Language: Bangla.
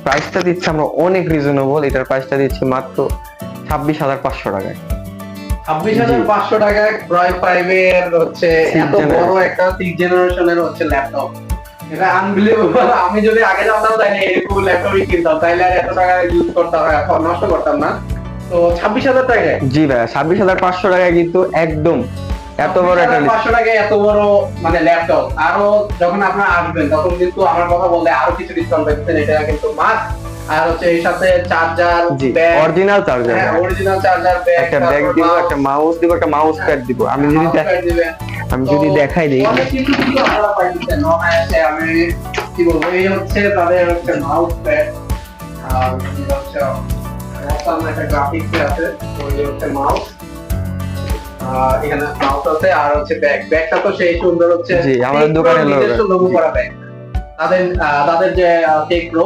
প্রাইসটা দিচ্ছি আমরা অনেক রিজনেবল, এটার প্রাইসটা দিচ্ছি মাত্র 26,500 টাকায়। 26,500 টাকায় ক্রয় প্রাইমের হচ্ছে Sixth এত বড় একটা 6 জেনারেশনের হচ্ছে ল্যাপটপ, এটা আনবিলিভেবল। আমি যদি আগে জানতাম তাহলে এরকম ল্যাপটপই কিনতাম, তাইলে আর এত টাকা ইউজ করতাম, নষ্ট করতাম না। তো 26,000 টাকায়, জি ভাইয়া 26,500 টাকায় কিন্তু একদম এত বড় একটা 26,500 টাকায় এত বড় মানে ল্যাপটপ। আরো যখন আপনারা আসবেন তখন কিন্তু আমার কথা বললে আরো কিছু ডিসকাউন্ট পাচ্ছেন, এটা কিন্তু মাস্ট। আর হচ্ছে এর সাথে চার্জার, অরিজিনাল চার্জার, হ্যাঁ অরিজিনাল চার্জার, একটা ব্যাগ দিব, একটা মাউস দিব, একটা মাউস প্যাড দিব। আমি যদি দেখাই দিই, অনেক কিছু কিন্তু আপনারা পাইছেন অনায়াসে। আমি কি বলবো, এই হচ্ছে তাদের হচ্ছে মাউস প্যাড, আর এটা হচ্ছে অসাম একটা গ্রাফিক্স আছে, ওই হচ্ছে মাউস, এখানে মাউস আছে, আর হচ্ছে ব্যাগটা তো সেই সুন্দর হচ্ছে। জি আমাদের দোকানের লোগো করা ব্যাগ, তাদের যে টেক প্রো